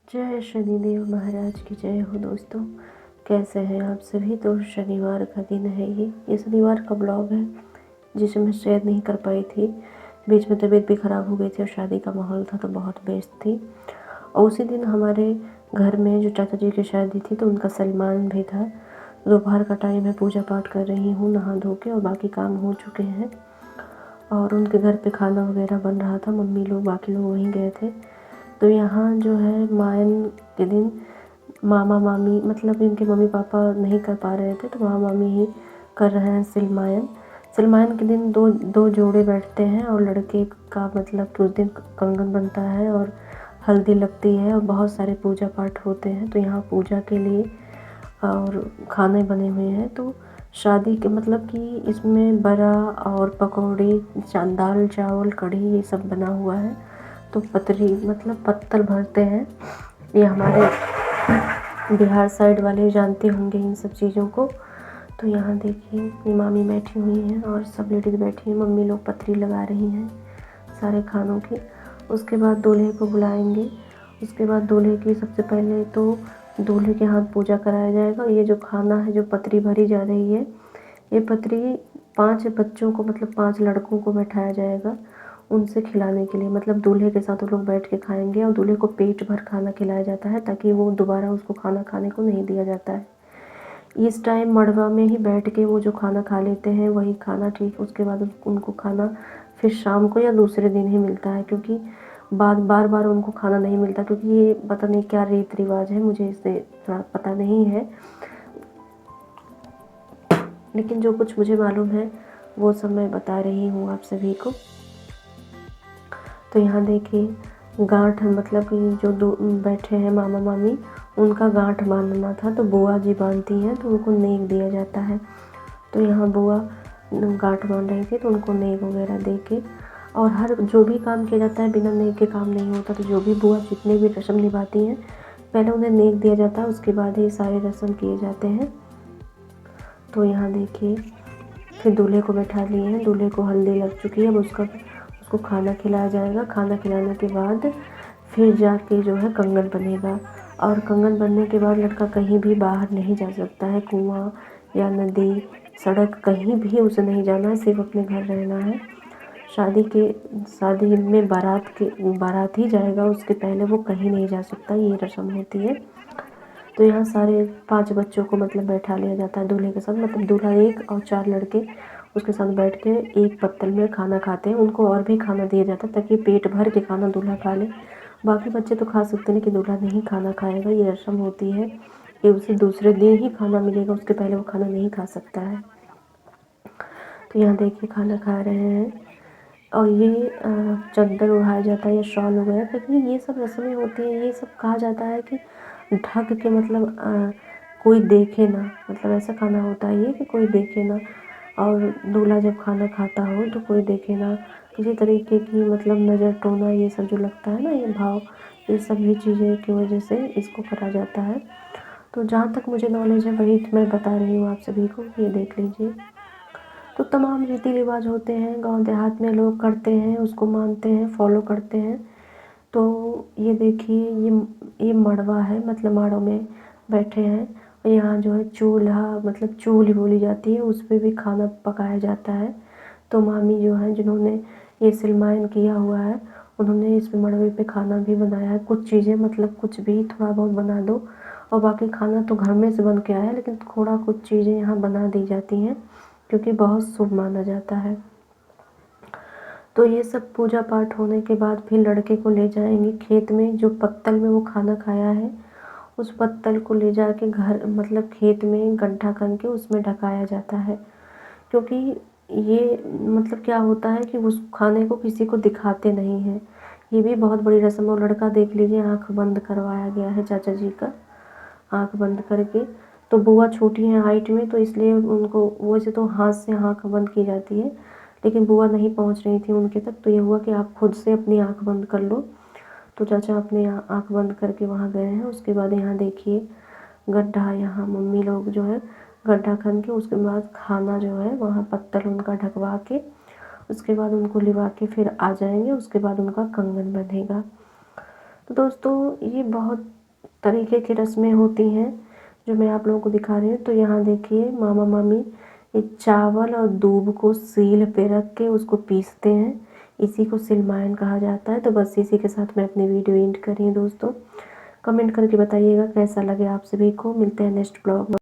जय शनिदेव महाराज की जय हो दोस्तों। कैसे हैं आप सभी। तो शनिवार का दिन है, ये शनिवार का ब्लॉग है जिसे मैं शेयर नहीं कर पाई थी। बीच में तबीयत भी ख़राब हो गई थी और शादी का माहौल था तो बहुत व्यस्त थी। और उसी दिन हमारे घर में जो चाचा जी की शादी थी तो उनका सलमान भी था। दोपहर का टाइम है, पूजा पाठ कर रही हूँ नहा धो के और बाकी काम हो चुके हैं। और उनके घर पे खाना वगैरह बन रहा था, मम्मी लोग बाकी लोग वहीं गए थे। तो यहाँ जो है मायन के दिन मामा मामी मतलब इनके मम्मी पापा नहीं कर पा रहे थे तो मामा मामी ही कर रहे हैं सिलमायन। सिलमायन के दिन दो दो जोड़े बैठते हैं और लड़के का मतलब कि उस दिन कंगन बनता है और हल्दी लगती है और बहुत सारे पूजा पाठ होते हैं। तो यहाँ पूजा के लिए और खाने बने हुए हैं। तो शादी के मतलब कि इसमें बड़ा और पकौड़े दाल चावल कढ़ी ये सब बना हुआ है। तो पतरी मतलब पत्तल भरते हैं। ये हमारे बिहार साइड वाले जानते होंगे इन सब चीज़ों को। तो यहाँ देखिए ये मामी बैठी हुई हैं और सब लेडीज़ बैठी हैं। मम्मी लोग पतरी लगा रही हैं सारे खानों की। उसके बाद दूल्हे को बुलाएंगे। उसके बाद दूल्हे की सबसे पहले तो दूल्हे के हाथ पूजा कराया जाएगा। ये जो खाना है जो पतरी भरी जा रही है ये पतरी 5 बच्चों को मतलब 5 लड़कों को बैठाया जाएगा उनसे खिलाने के लिए। मतलब दूल्हे के साथ वो लोग बैठ के खाएंगे और दूल्हे को पेट भर खाना खिलाया जाता है ताकि वो दोबारा उसको खाना खाने को नहीं दिया जाता है। इस टाइम मड़वा में ही बैठ के वो जो खाना खा लेते हैं वही खाना ठीक। उसके बाद उनको खाना फिर शाम को या दूसरे दिन ही मिलता है, क्योंकि बार बार उनको खाना नहीं मिलता, क्योंकि ये पता नहीं क्या रीति रिवाज है, मुझे इससे थोड़ा पता नहीं है। लेकिन जो कुछ मुझे मालूम है वो सब मैं बता रही हूँ आप सभी को। तो यहाँ देखिए गांठ मतलब कि जो दो बैठे हैं मामा मामी उनका गांठ बांधना था तो बुआ जी बांधती हैं तो उनको नेक दिया जाता है। तो यहाँ बुआ गांठ बांध रही थी तो उनको नेक वगैरह दे के, और हर जो भी काम किया जाता है बिना नेक के काम नहीं होता। तो जो भी बुआ जितने भी रस्म निभाती हैं पहले उन्हें नेक दिया जाता है, उसके बाद ही सारे रस्म किए जाते हैं। तो यहाँ देखिए फिर दूल्हे को बैठा लिए हैं, दूल्हे को हल्दी लग चुकी है। अब उसको खाना खिलाया जाएगा। खाना खिलाने के बाद फिर जाके जो है कंगन बनेगा। और कंगन बनने के बाद लड़का कहीं भी बाहर नहीं जा सकता है, कुआं या नदी सड़क कहीं भी उसे नहीं जाना है, सिर्फ अपने घर रहना है। शादी में बारात ही जाएगा, उसके पहले वो कहीं नहीं जा सकता, ये रस्म होती है। तो यहाँ सारे 5 बच्चों को मतलब बैठा लिया जाता है दूल्हे के साथ। मतलब दूल्हा एक और 4 लड़के उसके साथ बैठ के एक पत्तल में खाना खाते हैं। उनको और भी खाना दिया जाता है ताकि पेट भर के खाना दूल्हा खा ले। बाकी बच्चे तो खा सकते हैं लेकिन दूल्हा नहीं खाना खाएगा। ये रस्म होती है कि उसे दूसरे दिन ही खाना मिलेगा, उसके पहले वो खाना नहीं खा सकता है। तो यहाँ देखिए खाना खा रहे हैं और ये चद्दर उड़ाया जाता है या शॉल वगैरह, क्योंकि ये सब रस्में होती हैं। ये सब कहा जाता है कि ढक के मतलब कोई देखे ना, मतलब ऐसा खाना होता है ये कि कोई देखे ना। और दूल्हा जब खाना खाता हो तो कोई देखे ना, किसी तरीके की मतलब नज़र टोना ये सब जो लगता है ना, ये भाव, ये सभी चीज़ें की वजह से इसको करा जाता है। तो जहाँ तक मुझे नॉलेज है वही मैं बता रही हूँ आप सभी को, ये देख लीजिए। तो तमाम रीति रिवाज होते हैं, गांव देहात में लोग करते हैं, उसको मानते हैं, फॉलो करते हैं। तो ये देखिए ये मड़वा है, मतलब माड़ों में बैठे हैं। और यहाँ जो है चूल्हा मतलब चूल्ही बोली जाती है, उस पर भी खाना पकाया जाता है। तो मामी जो है जिन्होंने ये सिलमायन किया हुआ है उन्होंने इस मड़वे पे खाना भी बनाया है। कुछ चीज़ें मतलब कुछ भी थोड़ा बहुत बना दो, और बाकी खाना तो घर में से बन के आया है लेकिन थोड़ा कुछ चीज़ें यहाँ बना दी जाती हैं क्योंकि बहुत शुभ माना जाता है। तो ये सब पूजा पाठ होने के बाद फिर लड़के को ले जाएंगे खेत में। जो पत्तल में वो खाना खाया है उस पत्तल को ले जाके घर मतलब खेत में गड्ढा करके उसमें ढकाया जाता है, क्योंकि ये मतलब क्या होता है कि उस खाने को किसी को दिखाते नहीं हैं। ये भी बहुत बड़ी रस्म है। और लड़का देख लीजिए आँख बंद करवाया गया है चाचा जी का, आँख बंद करके। तो बुआ छोटी हैं हाइट में तो इसलिए उनको वैसे तो हाथ से आँख बंद की जाती है, लेकिन बुआ नहीं पहुंच रही थी उनके तक। तो ये हुआ कि आप खुद से अपनी आँख बंद कर लो। तो चाचा अपने आँख बंद करके वहाँ गए हैं। उसके बाद यहाँ देखिए गड्ढा, यहाँ मम्मी लोग जो है गड्ढा खन के उसके बाद खाना जो है वहाँ पत्तल उनका ढकवा के उसके बाद उनको लिवा के फिर आ जाएंगे। उसके बाद उनका कंगन बंधेगा। तो दोस्तों ये बहुत तरीके की रस्में होती हैं जो मैं आप लोगों को दिखा रही हूँ। तो यहाँ देखिए मामा मामी एक चावल और दूब को सील पे रख के उसको पीसते हैं, इसी को सिलमायन कहा जाता है। तो बस इसी के साथ मैं अपनी वीडियो एंड कर रही हूँ दोस्तों। कमेंट करके बताइएगा कैसा लगे आप सभी को। मिलते हैं नेक्स्ट ब्लॉग में।